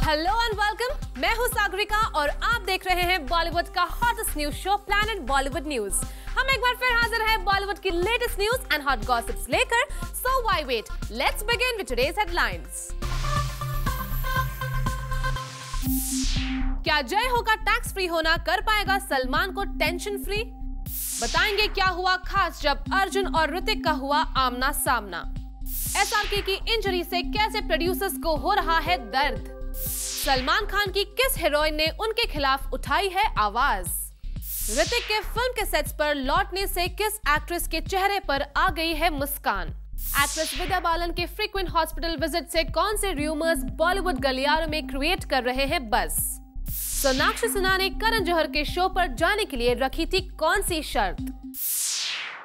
Hello and welcome, मैं हूं सागरिका और आप देख रहे हैं बॉलीवुड का hottest news show Planet Bollywood news. हम एक बार फिर हाजिर हैं बॉलीवुड की latest news and hot gossips लेकर। So why wait, let's begin with today's headlines. क्या जय हो का टैक्स फ्री होना कर पाएगा सलमान को टेंशन फ्री? बताएंगे क्या हुआ खास जब अर्जुन और ऋतिक का हुआ आमना सामना। एसआरके की इंजरी से कैसे प्रोड्यूसर्स को हो रहा है दर्द। सलमान खान की किस हीरोइन ने उनके खिलाफ उठाई है आवाज। ऋतिक के फिल्म के सेट्स पर लौटने से किस एक्ट्रेस के चेहरे पर आ गई है मुस्कान। एक्ट्रेस विद्या बालन के फ्रीक्वेंट हॉस्पिटल विजिट से कौन से र्यूमर्स बॉलीवुड गलियारों में क्रिएट कर रहे हैं बस। सोनाक्षी सिन्हा ने करण जौहर के शो पर जाने के लिए रखी थी कौन सी शर्त।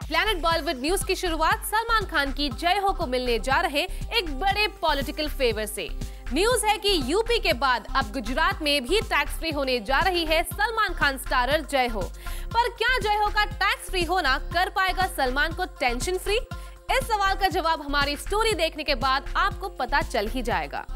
प्लैनेट बॉलीवुड न्यूज की शुरुआत सलमान खान की जय हो को मिलने जा रहे एक बड़े पॉलिटिकल फेवर से। न्यूज है कि यूपी के बाद अब गुजरात में भी टैक्स फ्री होने जा रही है सलमान खान स्टारर जय हो। पर क्या जय हो का टैक्स फ्री होना कर पाएगा सलमान को टेंशन फ्री? इस सवाल का जवाब हमारी स्टोरी देखने के बाद आपको पता चल ही जाएगा।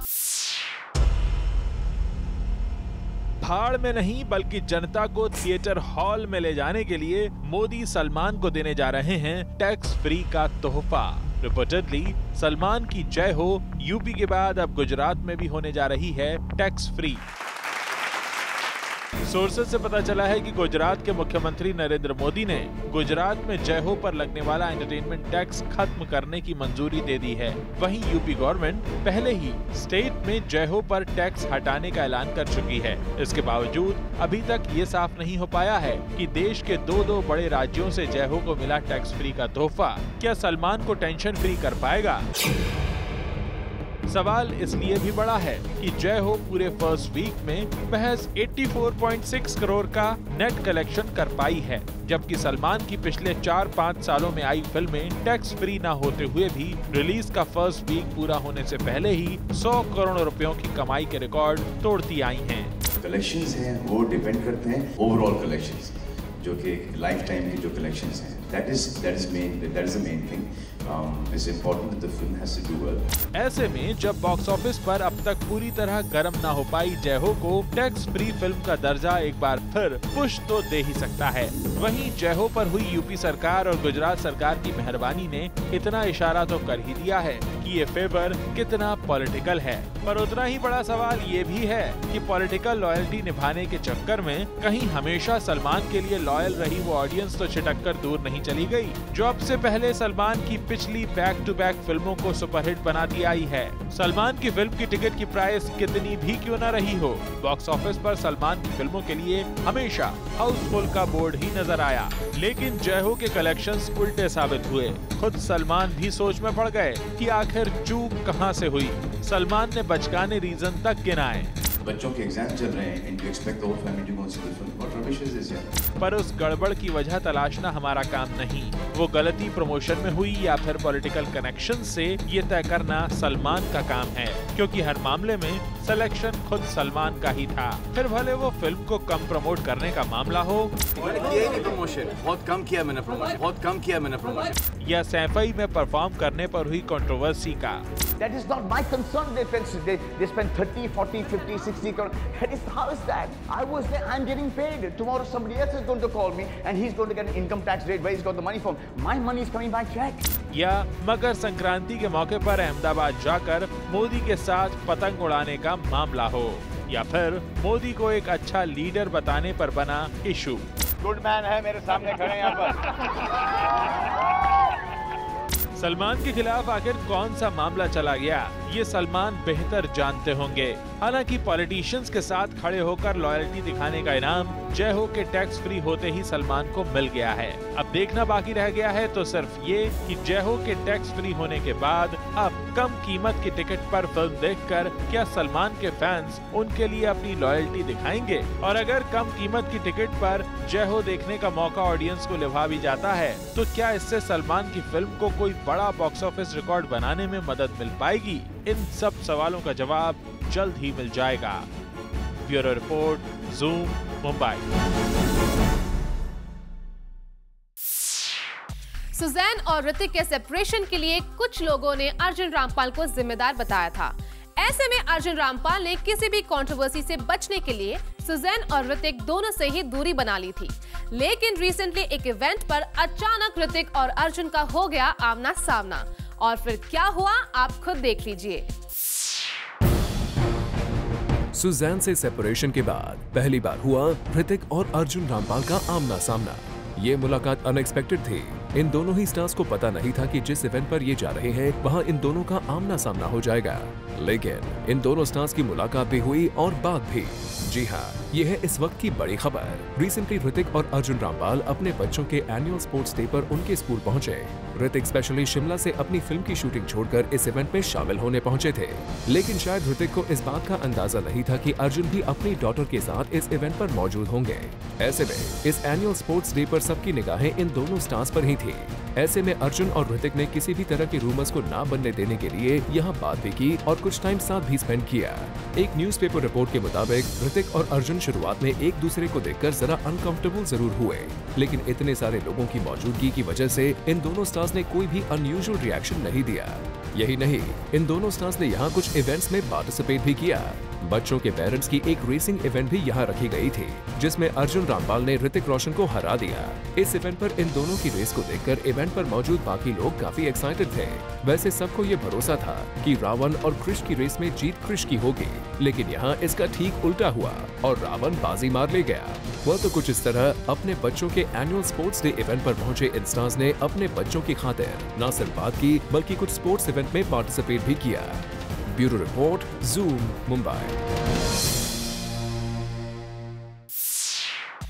भाड़ में नहीं बल्कि जनता को थिएटर हॉल में ले जाने के लिए मोदी सलमान को देने जा रहे हैं टैक्स फ्री का तोहफा। रिपोर्टेडली सलमान की जय हो यूपी के बाद अब गुजरात में भी होने जा रही है टैक्स फ्री। सोर्सेज से पता चला है कि गुजरात के मुख्यमंत्री नरेंद्र मोदी ने गुजरात में जय हो पर लगने वाला एंटरटेनमेंट टैक्स खत्म करने की मंजूरी दे दी है। वहीं यूपी गवर्नमेंट पहले ही स्टेट में जय हो पर टैक्स हटाने का ऐलान कर चुकी है। इसके बावजूद अभी तक ये साफ नहीं हो पाया है कि देश के दो बड़े राज्यों से जय हो को मिला टैक्स फ्री का तोहफा क्या सलमान को टेंशन फ्री कर पाएगा। सवाल इसलिए भी बड़ा है कि जय हो पूरे फर्स्ट वीक में महज 84.6 करोड़ का नेट कलेक्शन कर पाई है, जबकि सलमान की पिछले 4-5 सालों में आई फिल्में टैक्स फ्री न होते हुए भी रिलीज का फर्स्ट वीक पूरा होने से पहले ही 100 करोड़ रुपयों की कमाई के रिकॉर्ड तोड़ती आई हैं। कलेक्शंस हैं वो डिपेंड करते हैं ओवरऑल कलेक्शंस, जो कि लाइफ टाइम की जो कलेक्शंस हैं। That is the main thing. It's important that the film has to do well. ऐसे में जब बॉक्स ऑफिस पर अब तक पूरी तरह गर्म ना हो पाई जय हो को टैक्स फ्री फिल्म का दर्जा एक बार फिर पुश तो दे ही सकता है। वहीं जय हो पर हुई यूपी सरकार और गुजरात सरकार की मेहरबानी ने इतना इशारा तो कर ही दिया है कि ये फेवर कितना पॉलिटिकल है। पर उतना ही बड़ा सवाल ये भी है कि पॉलिटिकल लॉयल्टी निभाने के चक्कर में कहीं हमेशा सलमान के लिए लॉयल रही वो ऑडियंस तो छिटक कर दूर नहीं चली गई, जो अब से पहले सलमान की पिछली बैक टू बैक फिल्मों को सुपरहिट बनाती आई है। सलमान की फिल्म की टिकट की प्राइस कितनी भी क्यों न रही हो, बॉक्स ऑफिस पर सलमान की फिल्मों के लिए हमेशा हाउसफुल का बोर्ड ही नजर आया। लेकिन जय हो के कलेक्शंस उल्टे साबित हुए। खुद सलमान भी सोच में पड़ गए कि आखिर चूक कहां से हुई। सलमान ने बचकाने रीजन तक गिनाए। बच्चों के एग्जाम चल रहे हैं and you expect the whole family to go and see the film. What rubbish is this yaar? पर उस गड़बड़ की वजह तलाशना हमारा काम नहीं। वो गलती प्रमोशन में हुई या फिर पॉलिटिकल कनेक्शन से, ये तय करना सलमान का काम है, क्योंकि हर मामले में सिलेक्शन खुद सलमान का ही था। फिर भले वो फिल्म को कम प्रमोट करने का मामला हो, बहुत कम किया मैंने प्रमोशन, या सैफई में परफॉर्म करने पर हुई कंट्रोवर्सी का। That is not my concern. They spend 30, 40, 50, 60 crore. How is that? I was there. I'm getting paid. Tomorrow somebody else is going to call me and he's going to get an income tax rate where he's got the money from. My money is coming by check. या मकर संक्रांति के मौके पर अहमदाबाद जाकर मोदी के साथ पतंग उड़ाने का मामला हो, या फिर मोदी को एक अच्छा लीडर बताने पर बना इशू। गुड मैन है मेरे सामने खड़े यहाँ पर। सलमान के खिलाफ आखिर कौन सा मामला चला गया, ये सलमान बेहतर जानते होंगे। हालांकि पॉलिटिशियंस के साथ खड़े होकर लॉयल्टी दिखाने का इनाम जय हो के टैक्स फ्री होते ही सलमान को मिल गया है। अब देखना बाकी रह गया है तो सिर्फ ये कि जय हो के टैक्स फ्री होने के बाद अब कम कीमत की टिकट पर फिल्म देखकर क्या सलमान के फैंस उनके लिए अपनी लॉयल्टी दिखाएंगे। और अगर कम कीमत की टिकट पर जय हो देखने का मौका ऑडियंस को लिभा भी जाता है तो क्या इससे सलमान की फिल्म को कोई बड़ा बॉक्स ऑफिस रिकॉर्ड बनाने में मदद मिल पाएगी? इन सब सवालों का जवाब जल्द ही मिल जाएगा। Bureau report, Zoom, Mumbai. Sussanne और ऋतिक के सेपरेशन के लिए कुछ लोगों ने अर्जुन रामपाल को जिम्मेदार बताया था। ऐसे में अर्जुन रामपाल ने किसी भी कंट्रोवर्सी से बचने के लिए सुजैन और ऋतिक दोनों से ही दूरी बना ली थी। लेकिन रिसेंटली एक इवेंट पर अचानक ऋतिक और अर्जुन का हो गया आमना सामना, और फिर क्या हुआ आप खुद देख लीजिए। सुजैन से सेपरेशन के बाद पहली बार हुआ ऋतिक और अर्जुन रामपाल का आमना सामना। ये मुलाकात अनएक्सपेक्टेड थी। इन दोनों ही स्टार्स को पता नहीं था कि जिस इवेंट पर ये जा रहे हैं वहाँ इन दोनों का आमना सामना हो जाएगा। लेकिन इन दोनों स्टार्स की मुलाकात भी हुई और बात भी। जी हाँ, ये है इस वक्त की बड़ी खबर। रिसेंटली ऋतिक और अर्जुन रामपाल अपने बच्चों के एनुअल स्पोर्ट्स डे पर उनके स्कूल पहुंचे। ऋतिक स्पेशली शिमला से अपनी फिल्म की शूटिंग छोड़कर इस इवेंट में शामिल होने पहुंचे थे। लेकिन शायद ऋतिक को इस बात का अंदाजा नहीं था कि अर्जुन भी अपनी डॉटर के साथ इस इवेंट पर मौजूद होंगे। ऐसे में इस एनुअल स्पोर्ट्स डे पर सबकी निगाहें इन दोनों स्टार्स पर ही थी। ऐसे में अर्जुन और ऋतिक ने किसी भी तरह के रूमर्स को ना बनने देने के लिए यहाँ बात भी की और कुछ टाइम साथ भी स्पेंड किया। एक न्यूज़पेपर रिपोर्ट के मुताबिक ऋतिक और अर्जुन शुरुआत में एक दूसरे को देखकर जरा अनकंफर्टेबल जरूर हुए, लेकिन इतने सारे लोगों की मौजूदगी की वजह से इन दोनों स्टार्स ने कोई भी अनयूजुअल रिएक्शन नहीं दिया। यही नहीं, इन दोनों स्टार्स ने यहाँ कुछ इवेंट्स में पार्टिसिपेट भी किया। बच्चों के पेरेंट्स की एक रेसिंग इवेंट भी यहाँ रखी गई थी, जिसमें अर्जुन रामपाल ने ऋतिक रोशन को हरा दिया। इस इवेंट पर इन दोनों की रेस को देखकर इवेंट पर मौजूद बाकी लोग काफी एक्साइटेड थे। वैसे सबको ये भरोसा था कि रावण और क्रिश की रेस में जीत क्रिश की होगी, लेकिन यहाँ इसका ठीक उल्टा हुआ और रावण बाजी मार ले गया। वह तो कुछ इस तरह अपने बच्चों के एनुअल स्पोर्ट्स डे इवेंट पर पहुंचे इन स्टार्स ने अपने बच्चों की खातिर न सिर्फ बात की बल्कि कुछ स्पोर्ट्स इवेंट में पार्टिसिपेट भी किया। Bureau report, Zoom, Mumbai.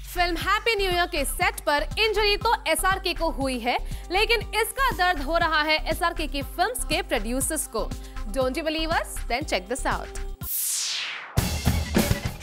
Film happy new year के सेट पर इंजरी तो एसआरके को हुई है, लेकिन इसका दर्द हो रहा है एसआरके की फिल्म्स के प्रोड्यूसर्स को। Don't you believe us? Then check this out.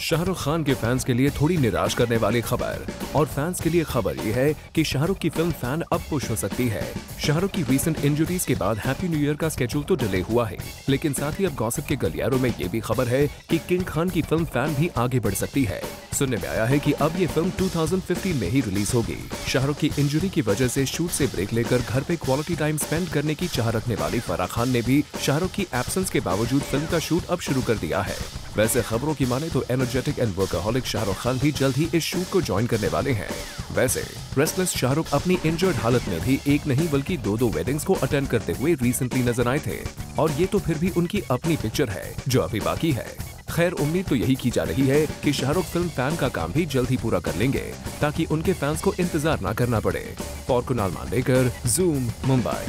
Shahrukh Khan के फैंस के लिए थोड़ी निराश करने वाली खबर, और फैंस के लिए खबर ये है कि शाहरुख की फिल्म फैन अब पुश हो सकती है। शाहरुख की रीसेंट इंजरीज के बाद हैप्पी न्यू ईयर का स्केड्यूल तो डिले हुआ है, लेकिन साथ ही अब गॉसिप के गलियारों में ये भी खबर है कि किंग खान की फिल्म फैन भी आगे बढ़ सकती है। सुनने में आया है कि अब ये फिल्म 2015 में ही रिलीज होगी। शाहरुख की इंजरी की वजह से शूट से ब्रेक लेकर घर पे क्वालिटी टाइम स्पेंड करने की चाह रखने वाली फराह खान ने भी शाहरुख की एब्सेंस के बावजूद फिल्म का शूट अब शुरू कर दिया है। वैसे खबरों की माने तो energetic and workaholic Shahrukh Khan भी जल्द ही इस शूट को ज्वाइन करने वाले हैं। वैसे रेस्टलेस शाहरुख अपनी इंजर्ड हालत में भी एक नहीं बल्कि दो वेडिंग्स को अटेंड करते हुए रिसेंटली नजर आए थे, और ये तो फिर भी उनकी अपनी पिक्चर है जो अभी बाकी है। खैर, उम्मीद तो यही की जा रही है कि शाहरुख फिल्म फैन का काम भी जल्द ही पूरा कर लेंगे ताकि उनके फैंस को इंतजार न करना पड़े। For Kunal Mandekar, Zoom, Mumbai.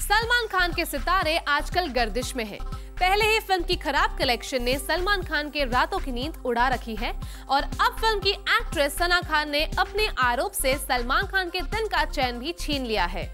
सलमान खान के सितारे आजकल गर्दिश में हैं। पहले ही फिल्म की खराब कलेक्शन ने सलमान खान के रातों की नींद उड़ा रखी है, और अब फिल्म की एक्ट्रेस सना खान ने अपने आरोप से सलमान खान के दिन का चैन भी छीन लिया है।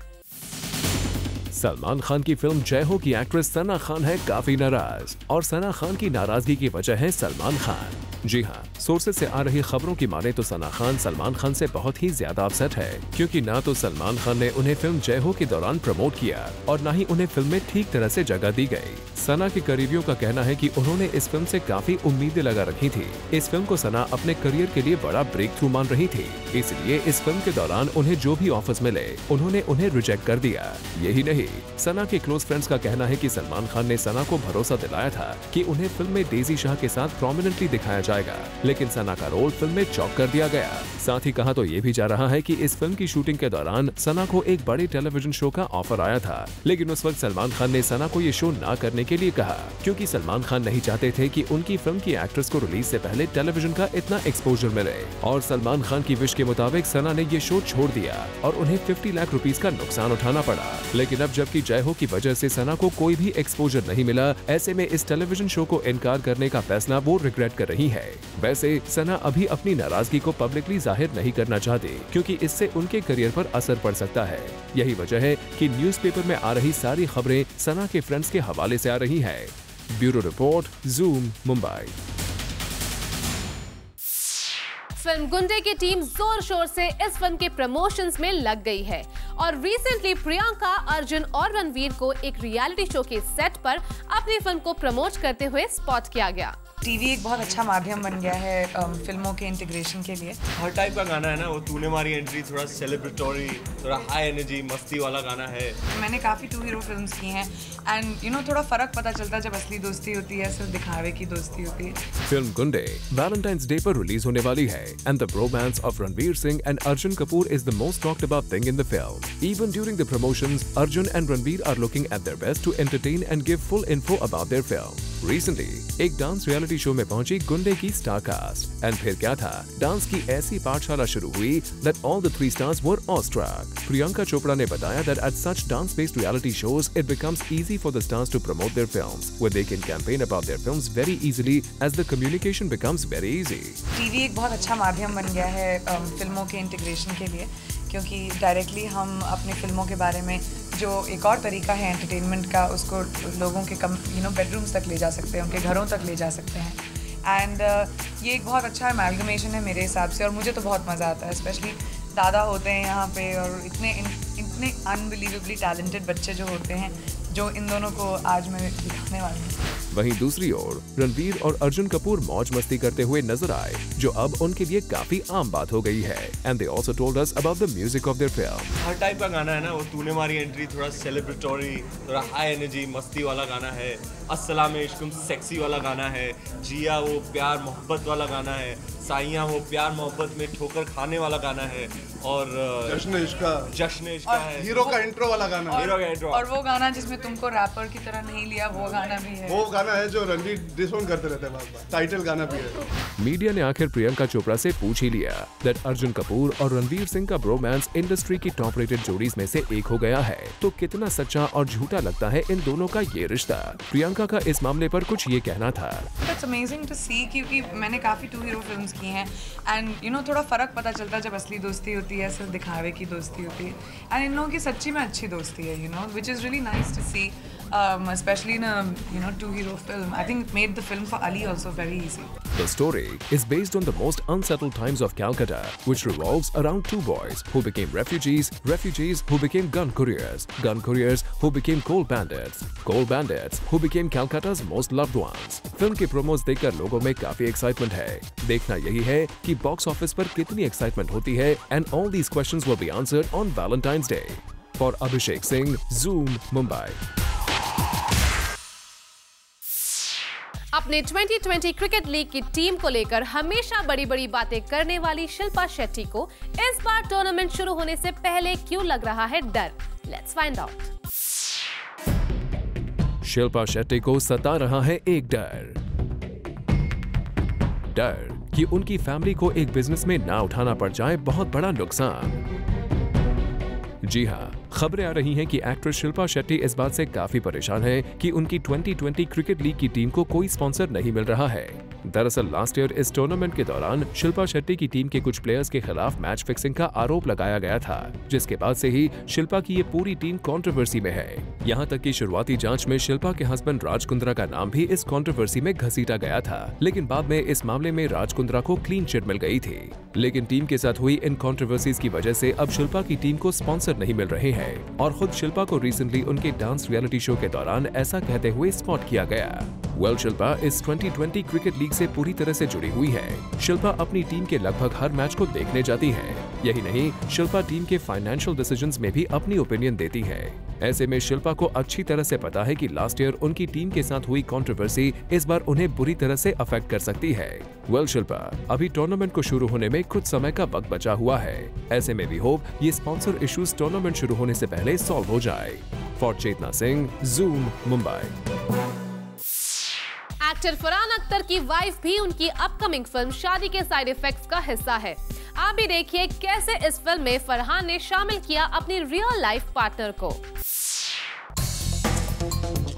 सलमान खान की फिल्म जय हो की एक्ट्रेस सना खान है काफी नाराज, और सना खान की नाराजगी की वजह है सलमान खान। जी हाँ, सोर्सेज से आ रही खबरों की माने तो सना खान सलमान खान से बहुत ही ज्यादा अपसेट है, क्योंकि ना तो सलमान खान ने उन्हें फिल्म जय हो के दौरान प्रमोट किया और ना ही उन्हें फिल्म में ठीक तरह से जगह दी गई। सना के करीबियों का कहना है कि उन्होंने इस फिल्म से काफी उम्मीदें लगा रखी थी। इस फिल्म को सना अपने करियर के लिए बड़ा ब्रेक थ्रू मान रही थी, इसलिए इस फिल्म के दौरान उन्हें जो भी ऑफर्स मिले उन्होंने उन्हें रिजेक्ट कर दिया। यही नहीं, सना के क्लोज फ्रेंड्स का कहना है कि सलमान खान ने सना को भरोसा दिलाया था कि उन्हें फिल्म में डेजी शाह के साथ प्रोमिनेंटली दिखाया जाएगा, लेकिन सना का रोल फिल्म में चौक कर दिया गया। साथ ही कहा तो ये भी जा रहा है कि इस फिल्म की शूटिंग के दौरान सना को एक बड़े टेलीविजन शो का ऑफर आया था, लेकिन उस वक्त सलमान खान ने सना को ये शो ना करने के लिए कहा, क्योंकि सलमान खान नहीं चाहते थे कि उनकी फिल्म की एक्ट्रेस को रिलीज से पहले टेलीविजन का इतना एक्सपोजर मिले। और सलमान खान की विश के मुताबिक सना ने ये शो छोड़ दिया और उन्हें 50 लाख रुपीस का नुकसान उठाना पड़ा। लेकिन अब जबकि जय हो की वजह से सना को कोई भी एक्सपोजर नहीं मिला, ऐसे में इस टेलीविजन शो को इनकार करने का फैसला वो रिग्रेट कर रही है। वैसे सना अभी अपनी नाराजगी को पब्लिकली जाहिर नहीं करना चाहते, क्योंकि इससे उनके करियर पर असर पड़ सकता है। यही वजह है कि न्यूज़पेपर में आ रही सारी खबरें सना के फ्रेंड्स के हवाले से आ रही हैं। Bureau report, Zoom, Mumbai. Film गुंडे की टीम जोर शोर से इस फिल्म के प्रमोशंस में लग गई है, और रिसेंटली प्रियंका, अर्जुन और रणवीर को एक रियलिटी शो के सेट पर अपनी फिल्म को प्रमोट करते हुए स्पॉट किया गया। टीवी एक बहुत अच्छा माध्यम बन गया है फिल्मों के इंटीग्रेशन के लिए। हर टाइप का गाना है ना, वो तूने मारी एंट्री थोड़ा सेलिब्रेटरी, थोड़ा हाई एनर्जी, मस्ती वाला गाना है। मैंने काफ़ी 2 हीरो फिल्म्स की हैं एंड यू नो थोड़ा फ़र्क पता चलता है जब असली दोस्ती होती है, सिर्फ दिखावे की दोस्ती होती है। फिल्म गुंडे वैलेंटाइंस डे पर रिलीज होने वाली है and the bromance of Ranveer Singh and Arjun Kapoor is the most talked about thing in the film. Even during the promotions, Arjun and Ranveer are looking at their best to entertain and give full info about their film. Recently एक dance reality show में पहुंची गुंडे की star cast and फिर क्या था, dance की ऐसी पाठशाला शुरू हुई that all the 3 stars were awestruck. Priyanka Chopra ने बताया that at such dance-based reality shows, it becomes easy for the stars to promote their films, where they can campaign about their films very easily as the communication becomes very easy. TV एक बहुत अच्छा माध्यम बन गया है फिल्मों के integration के लिए, क्योंकि डायरेक्टली हम अपनी फिल्मों के बारे में जो एक और तरीका है एंटरटेनमेंट का, उसको लोगों के बेडरूम्स तक ले जा सकते हैं, उनके घरों तक ले जा सकते हैं। एंड ये एक बहुत अच्छा अमेलगमेशन है मेरे हिसाब से, और मुझे तो बहुत मज़ा आता है। स्पेशली दादा होते हैं यहाँ पे और इतने अनबिलीवेबली टैलेंटेड बच्चे जो होते हैं, जो इन दोनों को आज मैं दिखाने वाली हूँ। वहीं दूसरी ओर रणवीर और अर्जुन कपूर मौज मस्ती करते हुए नजर आए, जो अब उनके लिए काफी आम बात हो गई है। And they also told us about the music of their film. Her type का गाना है ना, वो तूने मारी एंट्री थोड़ा सेलिब्रेटरी, थोड़ा हाई एनर्जी, मस्ती वाला गाना है। अस्सलाम इश्कुम सेक्सी वाला गाना है। जिया वो प्यार मोहब्बत वाला गाना है। साइयां वो प्यार मोहब्बत में ठोकर खाने वाला गाना है। और जश्न इश्क है, हीरो का इंट्रो वाला गाना है। हीरो का इंट्रो। और वो गाना जिसमें तुमको रैपर की तरह नहीं लिया, वो गाना भी है। वो गाना है जो रणवीर डिसऑन करते रहते हैं बार-बार। टाइटल गाना भी है। मीडिया ने आखिर प्रियंका चोपड़ा से पूछ ही लिया दैट अर्जुन कपूर और रणवीर सिंह का ब्रोमांस इंडस्ट्री की टॉप रेटेड जोड़ीज में से एक हो गया है, तो कितना सच्चा और झूठा लगता है इन दोनों का ये रिश्ता। प्रियंका का इस मामले पर कुछ ये कहना था। इट्स अमेजिंग टू सी, क्योंकि मैंने काफ़ी 2 हीरो फिल्म्स की हैं एंड यू नो थोड़ा फ़र्क पता चलता है जब असली दोस्ती होती है, सिर्फ दिखावे की दोस्ती होती है। एंड इन लोगों की सच्ची में अच्छी दोस्ती है, you know, which is really nice to see, especially in a 2 hero film. I think it made the film for Ali also very easy. The story is based on the most unsettled times of Calcutta, which revolves around 2 boys who became refugees who became gun couriers who became coal bandits who became Calcutta's most loved ones. Film के promos देखकर लोगों में काफी excitement है। देखना यही है कि बॉक्स ऑफिस पर कितनी एक्साइटमेंट होती है, and all these questions will be answered on Valentine's Day. For Abhishek Singh, Zoom, Mumbai. अपने 2020 क्रिकेट लीग की टीम को लेकर हमेशा बड़ी बड़ी बातें करने वाली शिल्पा शेट्टी को इस बार टूर्नामेंट शुरू होने से पहले क्यों लग रहा है डर? Let's find out. Shilpa Shetty को सता रहा है एक डर कि उनकी फैमिली को एक बिजनेस में ना उठाना पड़ जाए बहुत बड़ा नुकसान। जी हाँ, खबरें आ रही हैं कि एक्ट्रेस शिल्पा शेट्टी इस बात से काफी परेशान है कि उनकी 2020 क्रिकेट लीग की टीम को कोई स्पॉन्सर नहीं मिल रहा है। दरअसल लास्ट ईयर इस टूर्नामेंट के दौरान शिल्पा शेट्टी की टीम के कुछ प्लेयर्स के खिलाफ मैच फिक्सिंग का आरोप लगाया गया था, जिसके बाद से ही शिल्पा की ये पूरी टीम कंट्रोवर्सी में है। यहाँ तक कि शुरुआती जांच में शिल्पा के हस्बैंड राज कुंद्रा का नाम भी इस कंट्रोवर्सी में घसीटा गया था, लेकिन बाद में इस मामले में राज कुंद्रा को क्लीन चिट मिल गई थी। लेकिन टीम के साथ हुई इन कंट्रोवर्सीज की वजह से अब शिल्पा की टीम को स्पॉन्सर नहीं मिल रहे हैं, और खुद शिल्पा को रिसेंटली उनके डांस रियलिटी शो के दौरान ऐसा कहते हुए स्पॉट किया गया। वेल, शिल्पा इस 2020 क्रिकेट लीग से पूरी तरह से जुड़ी हुई है। शिल्पा अपनी टीम के लगभग हर मैच को देखने जाती है। यही नहीं, शिल्पा टीम के फाइनेंशियल डिसीजंस में भी अपनी ओपिनियन देती है। ऐसे में शिल्पा को अच्छी तरह से पता है कि लास्ट ईयर उनकी टीम के साथ हुई कंट्रोवर्सी इस बार उन्हें बुरी तरह से अफेक्ट कर सकती है। वेल, शिल्पा अभी टूर्नामेंट को शुरू होने में कुछ समय का वक्त बचा हुआ है। ऐसे में भी होप ये स्पॉन्सर इश्यूज टूर्नामेंट शुरू होने से पहले सॉल्व हो जाए। For Chetna Singh, Zoom, Mumbai. Actor Farhan Akhtar की वाइफ भी उनकी अपकमिंग फिल्म शादी के साइड इफेक्ट्स का हिस्सा है। आप भी देखिए कैसे इस फिल्म में फरहान ने शामिल किया अपनी रियल लाइफ पार्टनर को।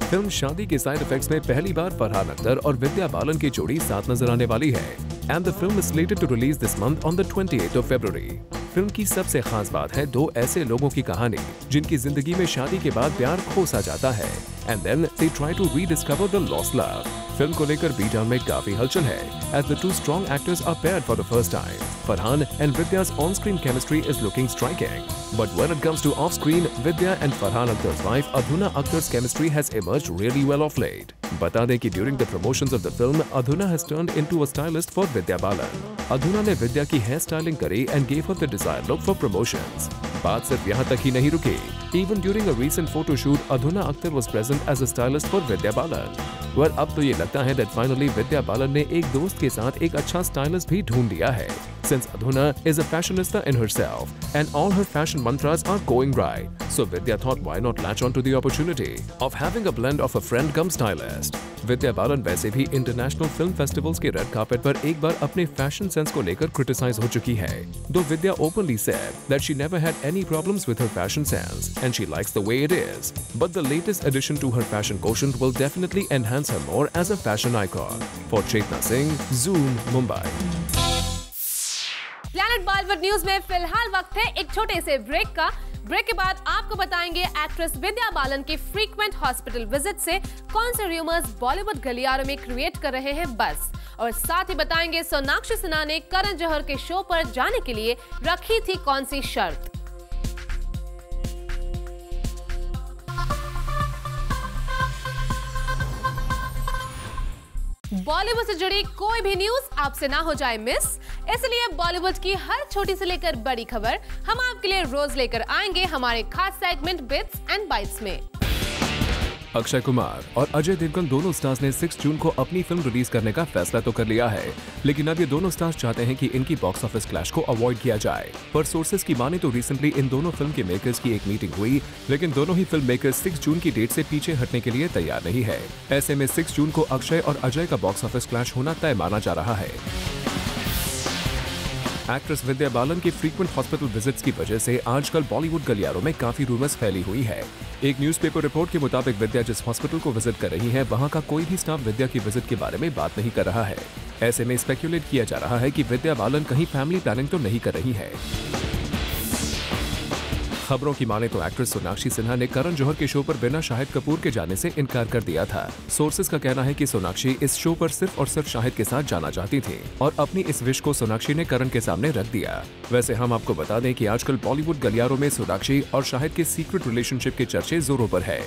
फिल्म शादी के साइड इफेक्ट्स में पहली बार फरहान अख्तर और विद्या बालन की जोड़ी साथ नजर आने वाली है, and the film is slated to release this month on the 28th of February। Film की सबसे खास बात है 2 ऐसे लोगों की कहानी जिनकी जिंदगी में शादी के बाद प्यार खो सा जाता है, and then they try to rediscover the lost love. Film को लेकर बी टाउन में काफी हलचल है, as the two strong actors are paired for the first time. Farhan and Vidya's on-screen chemistry is looking striking, but when it comes to off-screen, Vidya and Farhan Akhtar's wife Adhuna Akhtar's chemistry has emerged really well of late. बता दें कि during the promotions of the film, Adhuna has turned into a stylist for Vidya Balan. Adhuna ने विद्या की hair styling करी and gave her the desired look for promotions. बात सिर्फ यहाँ तक ही नहीं रुकी. Even during a recent photo shoot, Adhuna Akhtar was present as a stylist for Vidya Balan. Well, अब तो ये लगता है that finally Vidya Balan ने एक दोस्त के साथ एक अच्छा स्टाइलिस्ट भी ढूंढ लिया है. Since Adhuna is a fashionista in herself and all her fashion mantras are going right, so Vidya thought why not latch on to the opportunity of having a blend of a friend cum stylist. Vidya Balan वैसे भी international film festivals के red carpet पर एक बार अपने fashion sense को लेकर criticise हो चुकी है. Though Vidya openly said that she never had any problems with her fashion sense and she likes the way it is, but the latest addition to her fashion quotient will definitely enhance her more as a fashion icon. For Chetna Singh, Zoom, Mumbai. Planet Bollywood news में फिलहाल वक्त है एक छोटे से break का. Break के बाद आपको बताएंगे एक्ट्रेस विद्या बालन की फ्रीक्वेंट हॉस्पिटल विजिट से कौन से रूमर्स बॉलीवुड गलियारों में क्रिएट कर रहे हैं बस, और साथ ही बताएंगे सोनाक्षी सिन्हा ने करण जौहर के शो पर जाने के लिए रखी थी कौन सी शर्त. बॉलीवुड से जुड़ी कोई भी न्यूज आपसे ना हो जाए मिस, इसलिए बॉलीवुड की हर छोटी से लेकर बड़ी खबर हम आपके लिए रोज लेकर आएंगे हमारे खास सेगमेंट बिट्स एंड बाइट्स में. अक्षय कुमार और अजय देवगन दोनों स्टार्स ने 6 जून को अपनी फिल्म रिलीज करने का फैसला तो कर लिया है, लेकिन अब ये दोनों स्टार्स चाहते हैं कि इनकी बॉक्स ऑफिस क्लैश को अवॉइड किया जाए. पर सोर्सेज की माने तो रिसेंटली इन दोनों फिल्म के मेकर्स की एक मीटिंग हुई, लेकिन दोनों ही फिल्म मेकर्स 6 जून की डेट से पीछे हटने के लिए तैयार नहीं है. ऐसे में 6 जून को अक्षय और अजय का बॉक्स ऑफिस क्लैश होना तय माना जा रहा है. एक्ट्रेस विद्या बालन की फ्रीक्वेंट हॉस्पिटल विजिट्स की वजह से आजकल बॉलीवुड गलियारों में काफी रूमर्स फैली हुई है. एक न्यूज़पेपर रिपोर्ट के मुताबिक विद्या जिस हॉस्पिटल को विजिट कर रही है वहां का कोई भी स्टाफ विद्या की विजिट के बारे में बात नहीं कर रहा है. ऐसे में स्पेक्युलेट किया जा रहा है कि विद्या बालन कहीं फैमिली प्लानिंग तो नहीं कर रही है. खबरों की माने तो एक्ट्रेस सोनाक्षी सिन्हा ने करण जौहर के शो पर बिना शाहिद कपूर के जाने से इनकार कर दिया था. सोर्सेज का कहना है कि सोनाक्षी इस शो पर सिर्फ और सिर्फ शाहिद के साथ जाना चाहती थी और अपनी इस विश को सोनाक्षी ने करण के सामने रख दिया. वैसे हम आपको बता दें कि आजकल बॉलीवुड गलियारों में सोनाक्षी और शाहिद के सीक्रेट रिलेशनशिप के चर्चे जोरों पर है.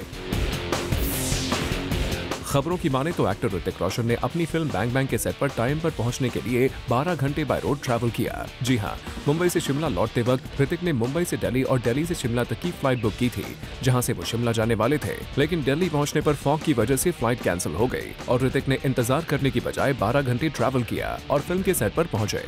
खबरों की माने तो एक्टर ऋतिक रोशन ने अपनी फिल्म बैंग बैंग के सेट पर टाइम पर पहुंचने के लिए 12 घंटे बाय रोड ट्रैवल किया. जी हां, मुंबई से शिमला लौटते वक्त ऋतिक ने मुंबई से दिल्ली और दिल्ली से शिमला तक की फ्लाइट बुक की थी, जहां से वो शिमला जाने वाले थे, लेकिन दिल्ली पहुंचने पर फॉग की वजह से फ्लाइट कैंसिल हो गई और ऋतिक ने इंतजार करने की बजाय 12 घंटे ट्रैवल किया और फिल्म के सेट पर पहुंचे.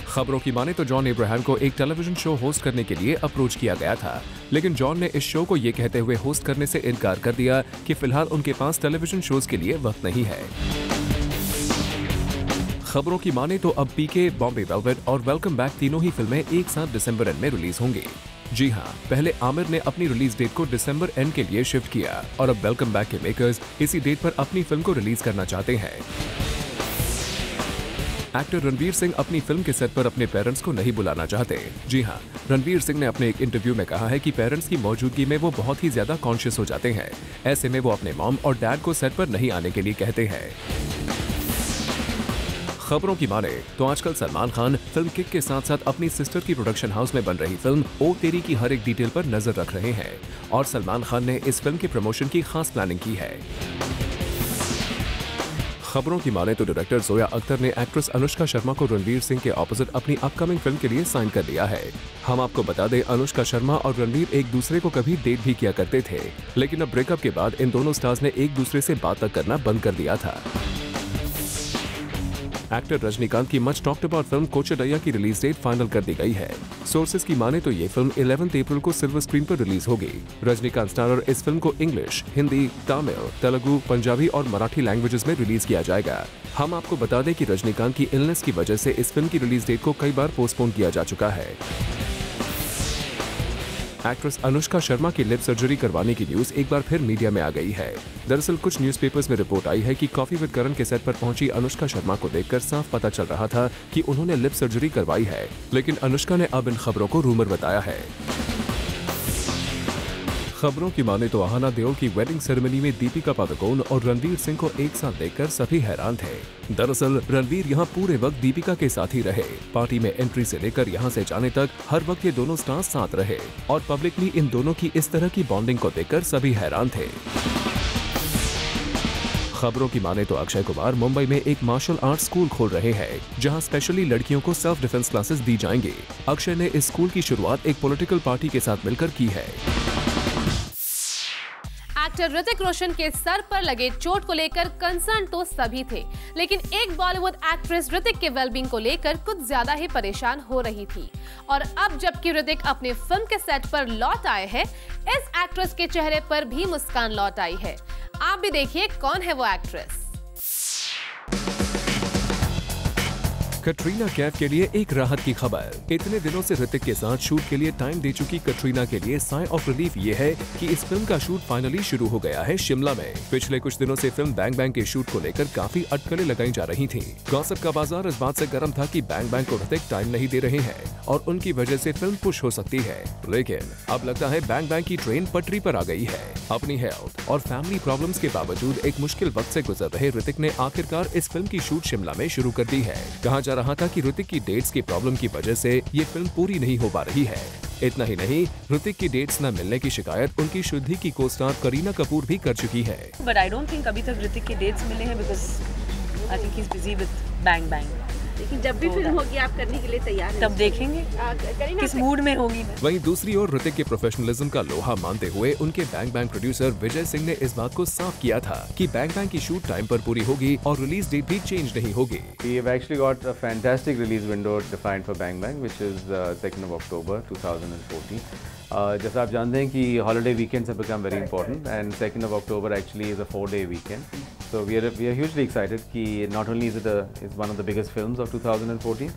खबरों की माने तो जॉन अब्राहम को एक टेलीविजन शो होस्ट करने के लिए अप्रोच किया गया था, लेकिन जॉन ने इस शो को ये कहते हुए होस्ट करने से इनकार कर दिया कि फिलहाल उनके पास टेलीविजन शोज के लिए वक्त नहीं है. खबरों की माने तो अब पीके, बॉम्बे वेलवेट और वेलकम बैक तीनों ही फिल्में एक साथ दिसंबर एंड में रिलीज होंगी. जी हां, पहले आमिर ने अपनी रिलीज डेट को दिसंबर एंड के लिए शिफ्ट किया और अब वेलकम बैक के मेकर्स इसी डेट पर अपनी फिल्म को रिलीज करना चाहते हैं. एक्टर रणवीर सिंह अपनी फिल्म के सेट पर अपने पेरेंट्स को नहीं बुलाना चाहते. जी हां, रणवीर सिंह ने अपने एक इंटरव्यू में कहा है कि पेरेंट्स की मौजूदगी में वो बहुत ही ज्यादा कॉन्शियस हो जाते हैं. ऐसे में वो अपने मॉम और डैड को सेट पर नहीं आने के लिए कहते हैं. खबरों की माने तो आजकल सलमान खान फिल्म किक के साथ साथ अपनी सिस्टर की प्रोडक्शन हाउस में बन रही फिल्म ओ तेरी की हर एक डिटेल पर नजर रख रहे हैं और सलमान खान ने इस फिल्म के प्रमोशन की खास प्लानिंग की है. खबरों की माने तो डायरेक्टर जोया अख्तर ने एक्ट्रेस अनुष्का शर्मा को रणवीर सिंह के ऑपोजिट अपनी अपकमिंग फिल्म के लिए साइन कर लिया है. हम आपको बता दें, अनुष्का शर्मा और रणवीर एक दूसरे को कभी डेट भी किया करते थे, लेकिन अब ब्रेकअप के बाद इन दोनों स्टार्स ने एक दूसरे से बात तक करना बंद कर दिया था. एक्टर रजनीकांत की मच टॉक्ड अबाउट फिल्म कोचडैया की रिलीज डेट फाइनल कर दी गई है. सोर्सेज की माने तो ये फिल्म 11 अप्रैल को सिल्वर स्क्रीन पर रिलीज होगी. रजनीकांत स्टारर इस फिल्म को इंग्लिश, हिंदी, तमिल, तेलुगु, पंजाबी और मराठी लैंग्वेजेस में रिलीज किया जाएगा. हम आपको बता दें कि रजनीकांत की इलनेस की वजह से इस फिल्म की रिलीज डेट को कई बार पोस्टपोन किया जा चुका है. एक्ट्रेस अनुष्का शर्मा की लिप सर्जरी करवाने की न्यूज एक बार फिर मीडिया में आ गई है. दरअसल कुछ न्यूज़पेपर्स में रिपोर्ट आई है कि कॉफी विद करण के सेट पर पहुंची अनुष्का शर्मा को देखकर साफ पता चल रहा था कि उन्होंने लिप सर्जरी करवाई है, लेकिन अनुष्का ने अब इन खबरों को रूमर बताया है. खबरों की माने तो आहाना देओल की वेडिंग सेरेमनी में दीपिका पादुकोण और रणवीर सिंह को एक साथ देखकर सभी हैरान थे। दरअसल रणवीर यहाँ पूरे वक्त दीपिका के साथ ही रहे। पार्टी में एंट्री से लेकर यहाँ से जाने तक हर वक्त ये दोनों स्टार्स साथ रहे और पब्लिकली इन दोनों की इस तरह की बॉन्डिंग को देखकर सभी हैरान थे। खबरों की माने तो अक्षय कुमार मुंबई में एक मार्शल आर्ट स्कूल खोल रहे हैं, जहां स्पेशली लड़कियों को सेल्फ डिफेंस क्लासेस दी जाएंगी। अक्षय ने इस स्कूल की शुरुआत एक पॉलिटिकल पार्टी के साथ मिलकर की है। एक्टर ऋतिक रोशन के सर पर लगे चोट को लेकर कंसर्न तो सभी थे, लेकिन एक बॉलीवुड एक्ट्रेस ऋतिक के वेलबींग को लेकर कुछ ज्यादा ही परेशान हो रही थी। और अब जबकि ऋतिक अपने फिल्म के सेट पर लौट आए हैं, इस एक्ट्रेस के चेहरे पर भी मुस्कान लौट आई है। आप भी देखिए कौन है वो एक्ट्रेस। कटरीना कैफ के लिए एक राहत की खबर। इतने दिनों से ऋतिक के साथ शूट के लिए टाइम दे चुकी कटरीना के लिए साइन ऑफ रिलीफ ये है कि इस फिल्म का शूट फाइनली शुरू हो गया है शिमला में। पिछले कुछ दिनों से फिल्म बैंग बैंग के शूट को लेकर काफी अटकलें लगाई जा रही थीं। गॉसिप का बाजार इस बात से गर्म था कि बैंग बैंग को ऋतिक टाइम नहीं दे रहे हैं और उनकी वजह से फिल्म पुश हो सकती है, लेकिन अब लगता है बैंग बैंग की ट्रेन पटरी पर आ गई है। अपनी हेल्थ और फैमिली प्रॉब्लम्स के बावजूद एक मुश्किल वक्त से गुजर रहे ऋतिक ने आखिरकार इस फिल्म की शूट शिमला में शुरू कर दी है। कहा जा रहा था कि ऋतिक की डेट्स की प्रॉब्लम की वजह से ये फिल्म पूरी नहीं हो पा रही है। इतना ही नहीं, ऋतिक की डेट्स न मिलने की शिकायत उनकी शुद्धि की को-स्टार करीना कपूर भी कर चुकी है। बट आई डोंट थिंक अभी तक ऋतिक की डेट्स मिले हैं because I think he is busy with bang bang. लेकिन जब भी फिल्म होगी आप करने के लिए तैयार हैं? तब देखेंगे किस मूड में होगी। वहीं दूसरी ओर ऋतिक के प्रोफेशनलिज्म का लोहा मानते हुए उनके bang bang producer Vijay Singh ने इस बात को साफ किया था कि बैंग बैंग की शूट टाइम पर पूरी होगी और रिलीज डेट भी चेंज नहीं होगी। We have actually got a fantastic release window defined for Bang Bang, which is 2nd of October 2014. जैसा आप जानते हैं कि holiday weekends have become very important, and 2nd of October actually is a 4-day weekend. So we are hugely excited कि not only is it one of the biggest films of 2014,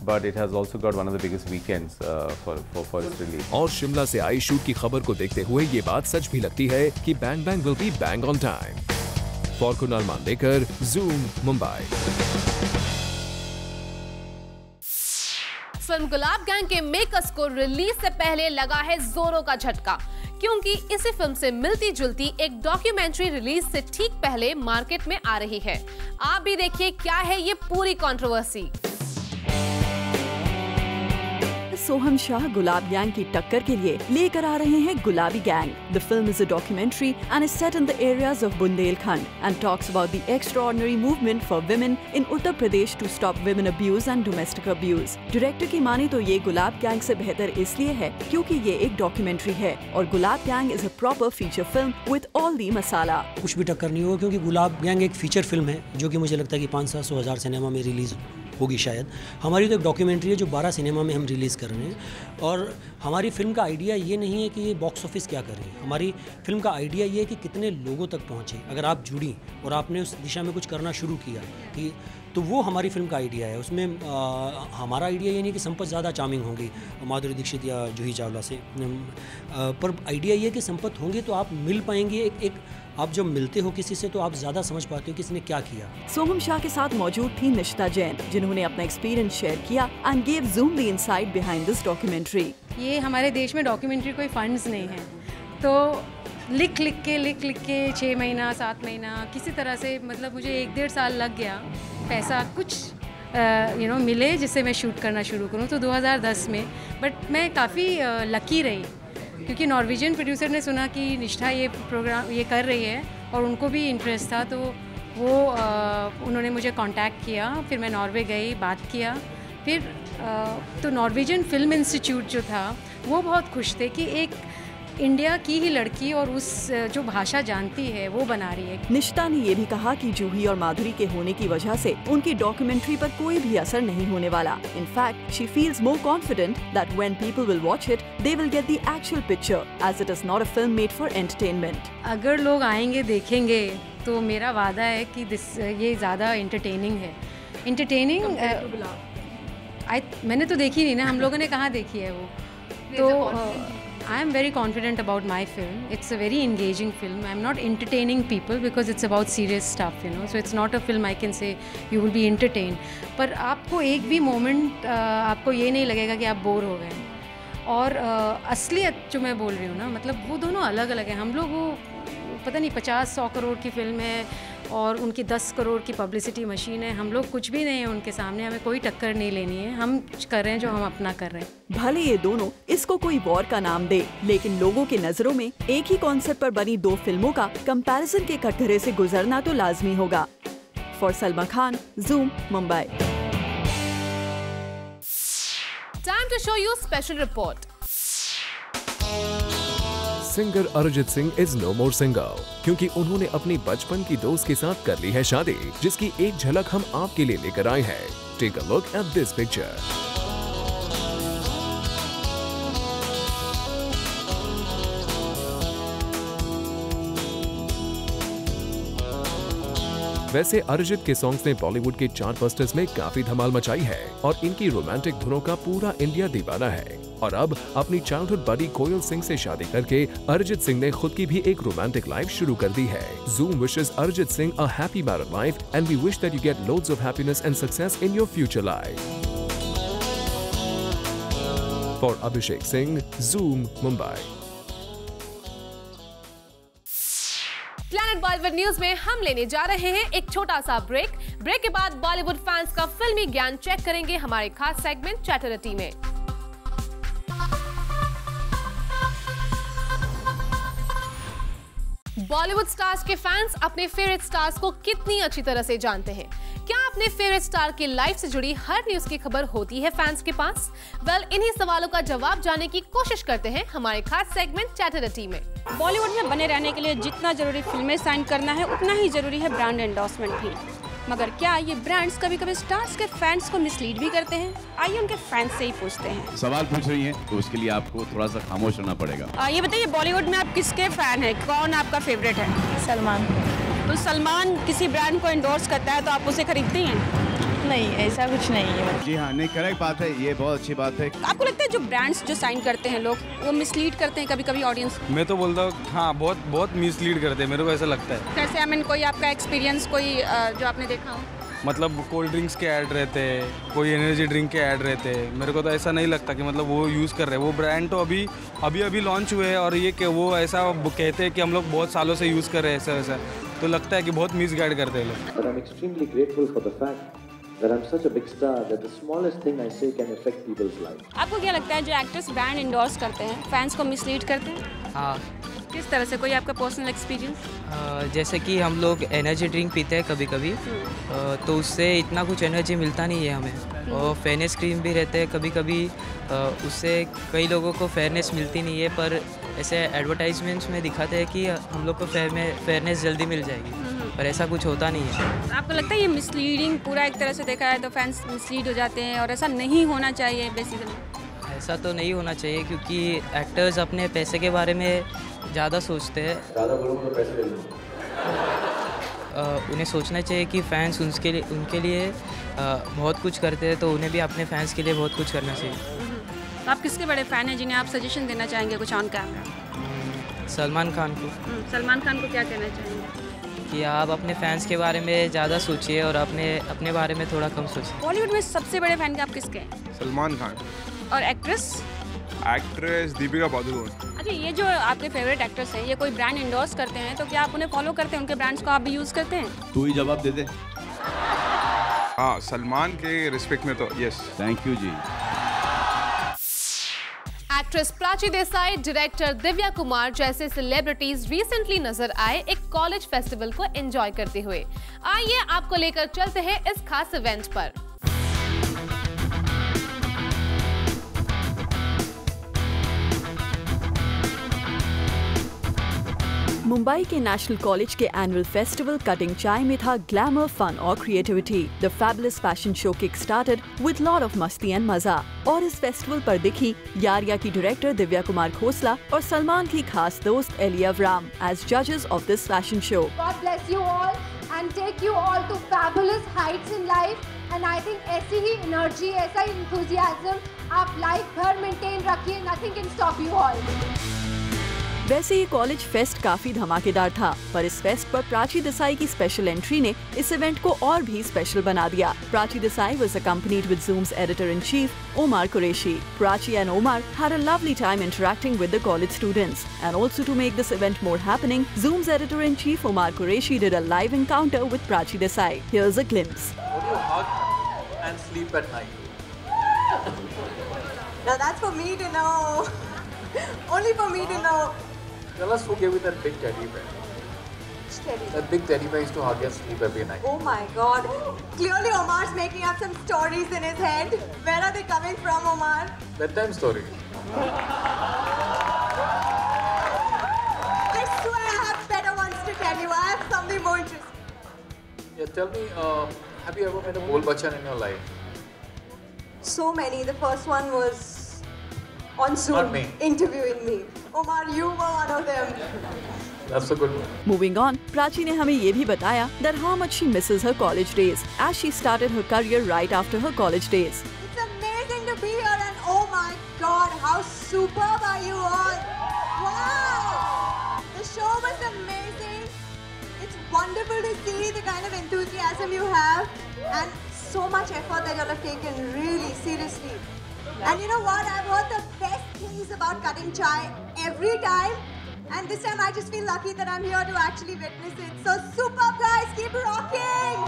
but it has also got one of the biggest weekends for its release. और शिमला से I shoot की खबर को देखते हुए ये बात सच भी लगती है कि bang bang will be bang on time. For Kunal Mandekar, Zoom, Mumbai. Film gulab gang के मेकर्स को रिलीज से पहले लगा है जोरों का झटका, क्योंकि इसी फिल्म से मिलती जुलती एक डॉक्यूमेंट्री रिलीज से ठीक पहले मार्केट में आ रही है। आप भी देखिए क्या है ये पूरी कंट्रोवर्सी। सोहम शाह गुलाब गैंग की टक्कर के लिए लेकर आ रहे हैं गुलाबी gang. The film is a documentary and is set in the areas of Bundelkhand and talks about the extraordinary movement for women in Uttar Pradesh to stop women abuse and domestic abuse. Director की माने तो ये गुलाब gang से बेहतर इसलिए है क्योंकि ये एक डॉक्यूमेंट्री है और Gulaab Gang is a proper feature film with all the masala. कुछ भी टक्कर नहीं होगा क्योंकि गुलाब गैंग एक फीचर फिल्म है जो कि मुझे लगता है कि 500-700 हज़ार सिनेमा में रिलीज होगी शायद। हमारी तो एक डॉक्यूमेंट्री है जो 12 सिनेमा में हम रिलीज़ कर रहे हैं और हमारी फिल्म का आइडिया ये नहीं है कि ये बॉक्स ऑफिस क्या कर रही है। हमारी फिल्म का आइडिया ये है कि कितने लोगों तक पहुँचे। अगर आप जुड़ी और आपने उस दिशा में कुछ करना शुरू किया कि तो वो हमारी फिल्म का आइडिया है। उसमें हमारा आइडिया ये नहीं कि संपत ज़्यादा चार्मिंग होंगी माधुरी दीक्षित या जूही चावला से, पर आइडिया ये कि संपत होंगे तो आप मिल पाएंगे। एक आप जब मिलते हो किसी से तो आप ज़्यादा समझ पाते हो किसने क्या किया। सोहम शाह के साथ मौजूद थी निशिता जैन, जिन्होंने अपना एक्सपीरियंस शेयर किया and give Zoom the insight behind this documentary. ये हमारे देश में डॉक्यूमेंट्री कोई फंड्स नहीं है, तो लिख लिख के 6 महीना 7 महीना किसी तरह से, मतलब मुझे 1-1.5 साल लग गया पैसा कुछ मिले जिससे मैं शूट करना शुरू करूँ। तो 2010 में, बट मैं काफ़ी लकी रही क्योंकि नॉर्वेजियन प्रोड्यूसर ने सुना कि निष्ठा ये प्रोग्राम ये कर रही है और उनको भी इंटरेस्ट था, तो वो उन्होंने मुझे कांटेक्ट किया। फिर मैं नॉर्वे गई, बात किया। फिर तो नॉर्वेजियन फिल्म इंस्टीट्यूट जो था वो बहुत खुश थे कि एक इंडिया की ही लड़की और उस जो भाषा जानती है वो बना रही है। निशिता ने ये भी कहा कि जूही और माधुरी के होने की वजह से उनकी डॉक्यूमेंट्री पर कोई भी असर नहीं होने वाला। In fact, she feels more confident that when people will watch it, they will get the actual picture, as it is not a film made for entertainment. अगर लोग आएंगे देखेंगे तो मेरा वादा है कि ये ज़्यादा इंटरटेनिंग है। इंटरटेनिंग मैंने तो देखी नहीं ना, हम लोगों ने कहाँ देखी है वो। तो I am very confident about my film. It's a very engaging film. I'm not entertaining people because it's about serious stuff, So it's not a film I can say you will be entertained. पर आपको एक भी moment आपको ये नहीं लगेगा कि आप बोर हो गए। और असलियत जो मैं बोल रही हूँ ना, मतलब वो दोनों अलग अलग हैं। हम लोग वो पता नहीं 50-100 करोड़ की फिल्म है और उनकी 10 करोड़ की पब्लिसिटी मशीन है। हम लोग कुछ भी नहीं है उनके सामने, हमें कोई टक्कर नहीं लेनी है। हम कर रहे हैं जो हम अपना कर रहे हैं। भले ये दोनों इसको कोई वॉर का नाम दे, लेकिन लोगों की नजरों में एक ही कॉन्सेप्ट पर बनी दो फिल्मों का कंपैरिजन के कटघरे से गुजरना तो लाजमी होगा। For Salma Khan, Zoom, Mumbai. Time to show you special report. Singer Arijit Singh is no more singer, क्योंकि उन्होंने अपनी बचपन की दोस्त के साथ कर ली है शादी, जिसकी एक झलक हम आपके लिए लेकर आए हैं। Take a look at this picture. वैसे अरिजीत के सॉन्ग्स ने बॉलीवुड के चार्टबस्टर्स में काफी धमाल मचाई है और इनकी रोमांटिक धुनों का पूरा इंडिया दीवाना है। और अब अपनी चाइल्डहुड बडी कोयल सिंह से शादी करके अरिजीत सिंह ने खुद की भी एक रोमांटिक लाइफ शुरू कर दी है। Zoom wishes Arijit Singh a happy married life and we wish that you get loads of happiness and success in your future life. For Abhishek Singh, Zoom, Mumbai. Planet Bollywood news में हम लेने जा रहे हैं एक छोटा सा ब्रेक। ब्रेक के बाद बॉलीवुड फैंस का फिल्मी ज्ञान चेक करेंगे हमारे खास सेगमेंट चैटरिटी में। बॉलीवुड स्टार्स के फैंस अपने फेवरेट स्टार्स को कितनी अच्छी तरह से जानते हैं? क्या अपने फेवरेट स्टार की लाइफ से जुड़ी हर न्यूज की खबर होती है फैंस के पास? वेल, इन्हीं सवालों का जवाब जानने की कोशिश करते हैं हमारे खास सेगमेंट चैटरिटी में। बॉलीवुड में बने रहने के लिए जितना जरूरी फिल्में साइन करना है, उतना ही जरूरी है ब्रांड एंडोर्समेंट भी। मगर क्या ये ब्रांड्स कभी कभी स्टार्स के फैंस को मिसलीड भी करते हैं? आइए उनके फैंस से ही पूछते हैं। सवाल पूछ रही हैं तो उसके लिए आपको थोड़ा सा खामोश रहना पड़ेगा। ये बताइए, बॉलीवुड में आप किसके फैन हैं? कौन आपका फेवरेट है? सलमान। तो सलमान किसी ब्रांड को एंडोर्स करता है तो आप उसे खरीदती हैं? नहीं, ऐसा कुछ नहीं है। जी हाँ, नहीं, करेक्ट बात है, ये बहुत अच्छी बात है। आपको लगता है जो ब्रांड्स जो साइन करते हैं लोग, वो मिसलीड करते हैं कभी कभी ऑडियंस? मैं तो बोलता हूँ हाँ, बहुत मिसलीड करते हैं, मेरे को ऐसा लगता है। कैसे? आई मीन, कोई आपका एक्सपीरियंस कोई जो आपने देखा हो? मतलब कोल्ड ड्रिंक्स के ऐड रहते हैं, कोई एनर्जी ड्रिंक के ऐड रहते हैं। मेरे को तो ऐसा नहीं लगता कि मतलब वो यूज़ कर रहे हैं। वो ब्रांड तो अभी लॉन्च हुए हैं और ये कि वो ऐसा कहते हैं कि हम लोग बहुत सालों से यूज़ कर रहे हैं, ऐसा वैसा। तो लगता है कि बहुत मिसगाइड करते हैं लोग। But I'm extremely grateful for the fact that I'm such a big star that the smallest thing I say can affect people's lives. आपको क्या लगता है जो एक्टर्स ब्रांड एंडोर्स करते हैं, फैंस को मिसलीड करते हैं? हाँ। किस तरह से? कोई आपका पर्सनल एक्सपीरियंस? जैसे कि हम लोग एनर्जी ड्रिंक पीते हैं कभी कभी, तो उससे इतना कुछ एनर्जी मिलता नहीं है हमें। और फेयरनेस क्रीम भी रहते हैं कभी कभी, उससे कई लोगों को फेयरनेस मिलती नहीं है, पर ऐसे एडवर्टाइजमेंट्स में दिखाते हैं कि हम लोग को फेयरनेस जल्दी मिल जाएगी, पर ऐसा कुछ होता नहीं है। आपको लगता है ये मिसलीडिंग पूरा एक तरह से देखा है तो फैंस मिसलीड हो जाते हैं और ऐसा नहीं होना चाहिए बेसिकली? ऐसा तो नहीं होना चाहिए, क्योंकि एक्टर्स अपने पैसे के बारे में ज़्यादा सोचते हैं। ज़्यादा बोलूँगा तो पैसे ले लूँगा। उन्हें सोचना चाहिए कि फैंस उनके लिए बहुत कुछ करते हैं, तो उन्हें भी अपने फैंस के लिए बहुत कुछ करना चाहिए। तो आप किसके बड़े फ़ैन हैं जिन्हें आप सजेशन देना चाहेंगे कुछ ऑन कैमरा? सलमान खान को। सलमान खान को क्या कहना चाहेंगे? कि आप अपने फैंस के बारे में ज़्यादा सोचिए और अपने बारे में थोड़ा कम सोचिए। बॉलीवुड में सबसे बड़े फ़ैन आप किसके हैं? सलमान खान। और एक्ट्रेस? एक्ट्रेस दीपिका पादुकोण। अच्छा, ये जो आपके फेवरेट एक्टर्स हैं, ये कोई ब्रांड एंडोर्स करते हैं तो क्या आप उन्हें फॉलो करते हैं? उनके ब्रांड्स को आप भी यूज़ करते हैं? तू ही जवाब दे दे। हाँ, सलमान के रिस्पेक्ट में तो यस। थैंक यू जी। एक्ट्रेस प्राची देसाई, डायरेक्टर दिव्या कुमार जैसे सेलिब्रिटीज रिसेंटली नजर आए एक कॉलेज फेस्टिवल को एंजॉय करते हुए। आइए आपको लेकर चलते हैं इस खास इवेंट पर। मुंबई के नेशनल कॉलेज के एनुअल फेस्टिवल कटिंग चाय में था ग्लैमर, फन और creativity. The fabulous fashion show kick started with lot of मस्ती एंड मजा। और इस फेस्टिवल पर दिखी यारिया की डायरेक्टर दिव्या कुमार खोसला और सलमान की खास दोस्त एलिया अवराम एज जजेस of this fashion show. God bless you all and take you all to fabulous heights in life. And I think ऐसी ही एनर्जी, ऐसा ही enthusiasm आप लाइफ भर मेंटेन रखिए, nothing can stop you all. वैसे ये कॉलेज फेस्ट काफी धमाकेदार था, पर इस फेस्ट पर प्राची देसाई की स्पेशल एंट्री ने इस इवेंट को और भी स्पेशल बना दिया। Prachi Desai was accompanied with Zoom's editor-in-chief, Omar Qureshi. Prachi and Omar had a lovely time interacting with the college students. And also to make this event more happening, Zoom's editor-in-chief, Omar Qureshi, did a live encounter with Prachi Desai. Here's a glimpse. Would you hug and sleep at night? Now that's for me to know. Only for me to know. Tell us who gave you that big teddy bear. That big teddy bear used to hug and sleep every night. Oh my God. Clearly Omar's making up some stories in his head. Where are they coming from, Omar? Bedtime story. I swear I have better ones to tell you. I have something more interesting. Yeah, tell me, have you ever met a Bol Bachan in your life? So many. The first one was on Zoom interviewing me. Omar, you were one of them. That's a good one. Moving on, Prachi ने हमें ये भी बताया that how much she misses her college days as she started her career right after her college days. It's amazing to be here and oh my God, how superb are you all? Wow! The show was amazing. It's wonderful to see the kind of enthusiasm you have and so much effort that you all have taken, really, seriously. And you know what? I've heard the best things about cutting chai every time. And this time I just feel lucky that I'm here to actually witness it. So superb guys, keep rocking!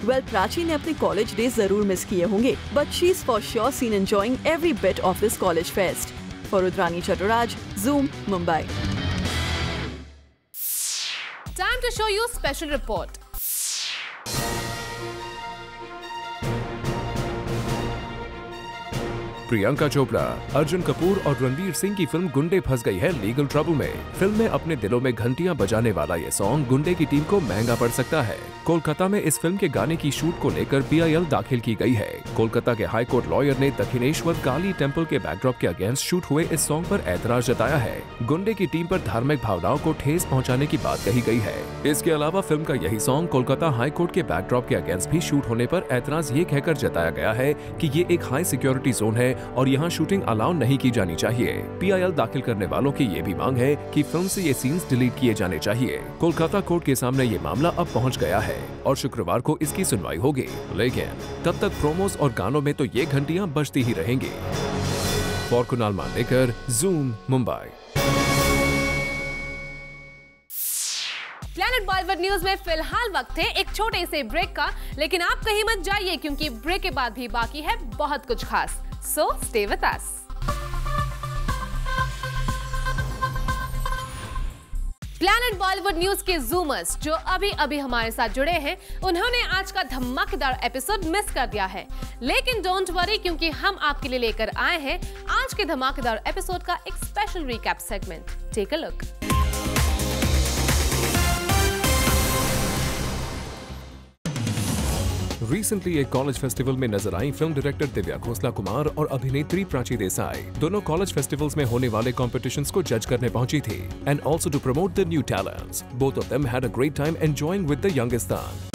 Well, Prachi ने अपने college days जरूर miss किए होंगे, but she's for sure seen enjoying every bit of this college fest. For Rudrani Chaturaj, Zoom, Mumbai. Time to show you special report. Priyanka Chopra, Arjun Kapoor और रणवीर सिंह की film गुंडे फंस गई है लीगल ट्रबल में। फिल्म में अपने दिलों में घंटियां बजाने वाला ये सॉन्ग गुंडे की टीम को महंगा पड़ सकता है। कोलकाता में इस फिल्म के गाने की शूट को लेकर PIL दाखिल की गई है। कोलकाता के हाई कोर्ट लॉयर ने दक्षिणेश्वर काली टेम्पल के बैकड्रॉप के अगेंस्ट शूट हुए इस सॉन्ग पर ऐतराज जताया है। गुंडे की टीम पर धार्मिक भावनाओं को ठेस पहुँचाने की बात कही गई है। इसके अलावा फिल्म का यही सॉन्ग कोलकाता हाई कोर्ट के बैकड्रॉप के अगेंस्ट भी शूट होने पर ऐतराज ये कहकर जताया गया है कि ये एक हाई सिक्योरिटी जोन है और यहाँ शूटिंग अलाउ नहीं की जानी चाहिए। PIL दाखिल करने वालों की ये भी मांग है कि फिल्म से ये सीन्स डिलीट किए जाने चाहिए। कोलकाता कोर्ट के सामने ये मामला अब पहुंच गया है और शुक्रवार को इसकी सुनवाई होगी, लेकिन तब तक प्रोमोस और गानों में तो ये घंटियां बजती ही रहेंगी। For Kunal Mandekar, Zoom, Mumbai. Planet Bollywood news में फिलहाल वक्त है एक छोटे से ब्रेक का, लेकिन आप कहीं मत जाइए क्योंकि ब्रेक के बाद भी बाकी है बहुत कुछ खास। So stay with us. Planet Bollywood news के जूमर्स जो अभी हमारे साथ जुड़े हैं, उन्होंने आज का धमाकेदार एपिसोड मिस कर दिया है, लेकिन डोंट वरी क्योंकि हम आपके लिए लेकर आए हैं आज के धमाकेदार एपिसोड का एक special recap segment. Take a look. Recently एक कॉलेज फेस्टिवल में नजर आई फिल्म डायरेक्टर दिव्या खोसला कुमार और अभिनेत्री प्राची देसाई। दोनों कॉलेज फेस्टिवल्स में होने वाले कॉम्पिटिशंस को जज करने पहुंची थी and also to promote the new talents. Both of them had a great time enjoying with the Youngistan.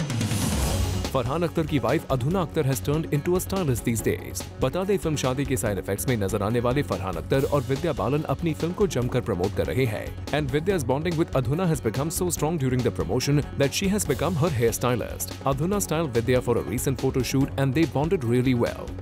Farhan Akhtar की wife Adhuna Akhtar has turned into a stylist these days. बता दें फिल्म शादी के साइड इफेक्ट्स में नजर आने वाले फरहान अख्तर और विद्या बालन अपनी फिल्म को जमकर प्रमोट कर रहे हैं and विद्या's bonding with Adhuna has become so strong during the promotion that she has become her hairstylist. Adhuna styled Vidya for a recent photo shoot and they bonded really well.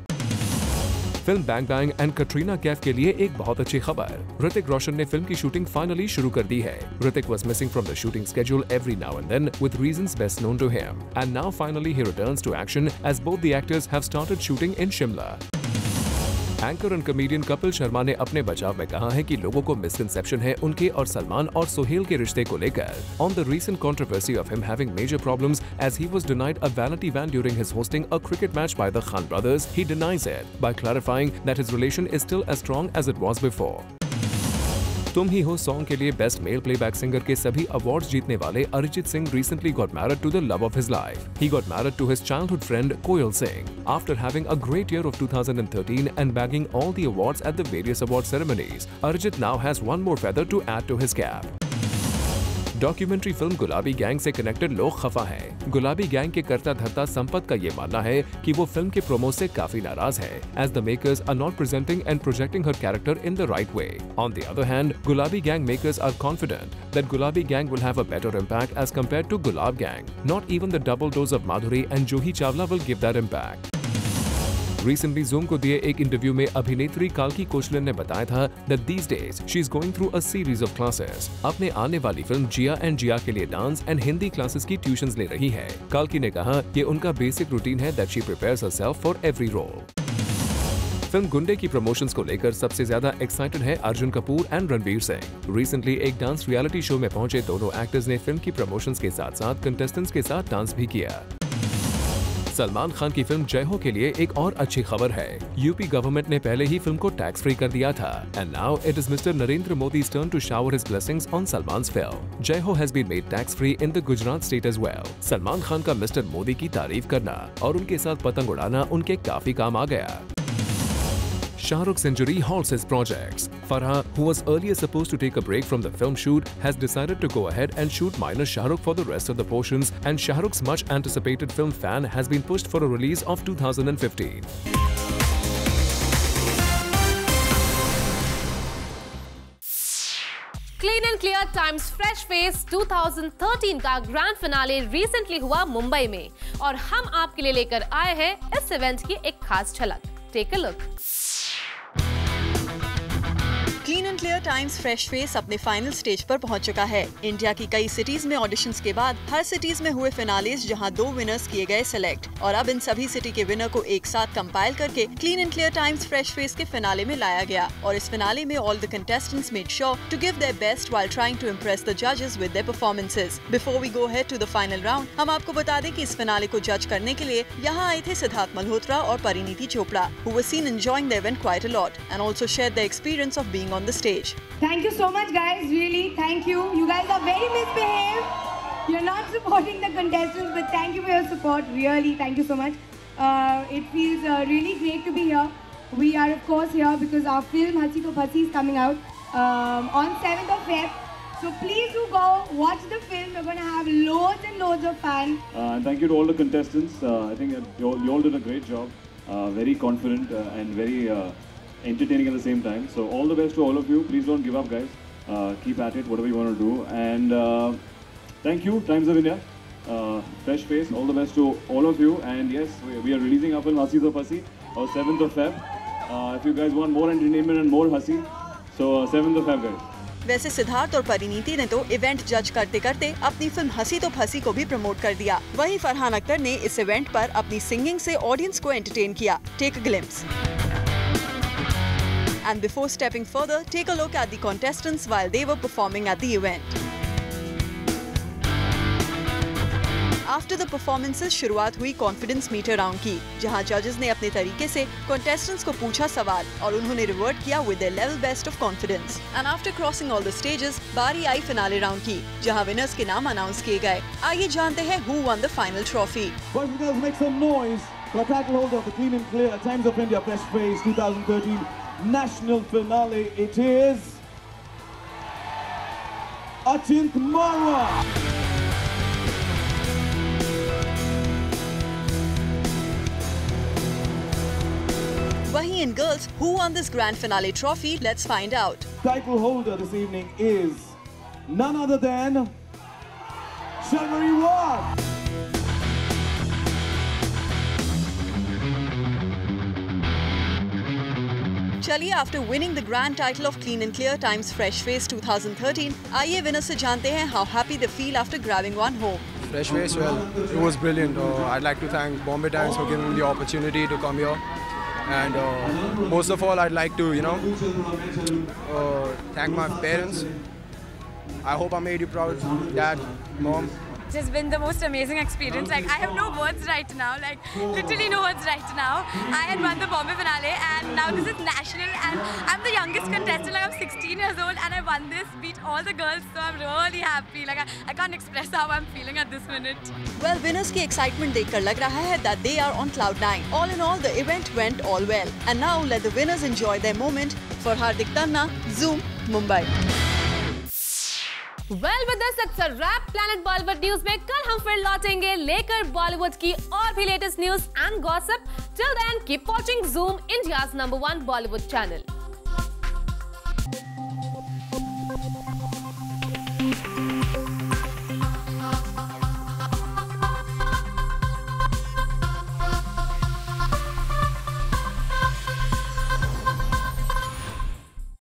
Film bang bang and Katrina Kaif के लिए एक बहुत अच्छी खबर। ऋतिक रोशन ने film की shooting finally शुरू कर दी है। Hrithik was missing from the shooting schedule every now and then with reasons best known to him. And now finally he returns to action as both the actors have started shooting in Shimla. Anchor and comedian Kapil Sharma ने अपने बचाव में कहा है कि लोगों को misconception है उनके और सलमान और सोहेल के रिश्ते को लेकर। On the recent controversy of him having major problems as he was denied a vanity van during his hosting a cricket match by the Khan brothers, he denies it by clarifying that his relation is still as strong as it was before. तुम ही हो song के लिए best male playback singer के सभी awards जीतने वाले Arijit Singh recently got married to the love of his life. He got married to his childhood friend Koyal Singh. After having a great year of 2013 and bagging all the awards at the various award ceremonies, Arijit now has one more feather to add to his cap. Documentary film गुलाबी gang से connected लोग खफा हैं। गुलाबी gang के करता धरता संपत का ये मानना है कि वो फिल्म के प्रोमो से काफी नाराज है, as the makers are not presenting and projecting her character in the right way. On the other hand, Gulabi Gang makers are confident that Gulabi Gang will have a better impact as compared to Gulab Gang. Not even the double dose of Madhuri and Juhi Chawla will give that impact. Recently, Zoom को दिए एक interview में अभिनेत्री काल्की Koechlin ने बताया था that these days she is going through a series of classes. अपने आने वाली फिल्म जिया एंड जिया के लिए डांस एंड हिंदी क्लासेस की ट्यूशंस ले रही है। काल्की ने कहा ये उनका बेसिक रूटीन है that she prepares herself for every role. Film गुंडे की प्रमोशंस को लेकर सबसे ज्यादा एक्साइटेड है अर्जुन कपूर एंड रणवीर सिंह। रिसेंटली एक डांस रियलिटी शो में पहुंचे दोनों एक्टर्स ने फिल्म की प्रमोशंस के साथ साथ कंटेस्टेंट्स के साथ डांस भी किया। सलमान खान की फिल्म जय हो के लिए एक और अच्छी खबर है। यूपी गवर्नमेंट ने पहले ही फिल्म को टैक्स फ्री कर दिया था and now it is Mister Narendra Modi's turn to shower his blessings on Salman's film. जय हो has been made tax free in the Gujarat state as well. Salman Khan का मिस्टर मोदी की तारीफ करना और उनके साथ पतंग उड़ाना उनके काफी काम आ गया। Shah Rukh's Century halts his projects. Farha, who was earlier supposed to take a break from the film shoot, has decided to go ahead and shoot minus Shah Rukh for the rest of the portions, and Shah Rukh's much anticipated film Fan has been pushed for a release of 2015. Clean and clear times fresh face 2013 का grand finale recently हुआ मुंबई में और हम आपके लिए लेकर आए हैं इस इवेंट की एक खास झलक। Take a look. Clean and clear times fresh face अपने फाइनल स्टेज पर पहुंच चुका है। इंडिया की कई सिटीज में ऑडिशंस के बाद हर सिटीज में हुए फिनालेस जहां 2 विनर्स किए गए सिलेक्ट और अब इन सभी सिटी के विनर को एक साथ कंपाइल करके Clean and clear times fresh Face के फिनाले में लाया गया और इस फिनाले में all the contestants made sure to give their best while trying to impress the जजेस with their performances. Before we go head to the final round, हम आपको बता दें कि इस फिनाले को जज करने के लिए यहाँ आए थे सिद्धार्थ मल्होत्रा और Parineeti Chopra, who were seen enjoying the event quite a lot and also shared their experience of being on the stage. Thank you so much, guys. Really, thank you. You guys are very misbehaved. You're not supporting the contestants, but thank you for your support. Really, thank you so much. It feels really great to be here. We are, of course, here because our film Hasi To Phasi is coming out on 7th of Feb. So please do go watch the film. We're going to have loads and loads of fun. Thank you to all the contestants. I think you all did a great job. Very confident and very entertaining at the same time. So all the best to all of you. Please don't give up, guys. Keep at it, whatever you want to do. And thank you, Times of India. Fresh face. All the best to all of you. And yes, we are releasing our film Hasi To Phasi on 7th of Feb. If you guys want more entertainment and more Hasi, so 7th of Feb, guys. वैसे सिद्धार्थ और परिणीति ने तो event जज करते करते अपनी film हंसी तो फंसी को भी प्रमोट कर दिया। वहीं फरहान अख्तर ने इस इवेंट पर अपनी सिंगिंग से ऑडियंस को एंटरटेन किया। Take a glimpse. And before stepping further, take a look at the contestants while they were performing at the event. After the performances, शुरुआत हुई कॉन्फिडेंस मीटर राउंड की, जहां जजेस ने अपने तरीके से contestants को पूछा सवाल और उन्होंने रिवर्ट किया with their level best of confidence. And after crossing all the stages, बारी आई फिनाले राउंड की, जहां विनर्स के नाम अनाउंस किए गए। आइए जानते हैं who won the final trophy. Boys and girls, make some noise for the title holder of the Clean and Clear Times of India Fresh Face 2013 National Finale. It is Achint Marwa. वहीं in girls, who won this grand finale trophy? Let's find out. Title holder this evening is none other than Sharmari Ward. चलिए, after winning the grand title of Clean and Clear Times Fresh Face 2013, आइए winner से जानते हैं how happy they feel after grabbing one home. Fresh Face, well, it was brilliant. I'd like to thank Bombay Times for giving me the opportunity to come here. And most of all, I'd like to, thank my parents. I hope I made you proud, Dad, Mom. It has been the most amazing experience. Like, I have no words right now. Like, literally no words right now. I had won the Bombay finale, and now this is national, and I'm the youngest contestant. Like, I'm 16 years old, and I won this, beat all the girls. So I'm really happy. Like, I can't express how I'm feeling at this minute. Well, winners की excitement देखकर लग रहा है that they are on cloud 9. All in all, the event went all well. And now let the winners enjoy their moment. For Hardik Tanna, Zoom, Mumbai. Well, with this, it's a wrap Planet Bollywood News में कल हम फिर लौटेंगे लेकर बॉलीवुड की और भी latest news and gossip. Till then, keep watching Zoom, India's #1 Bollywood channel.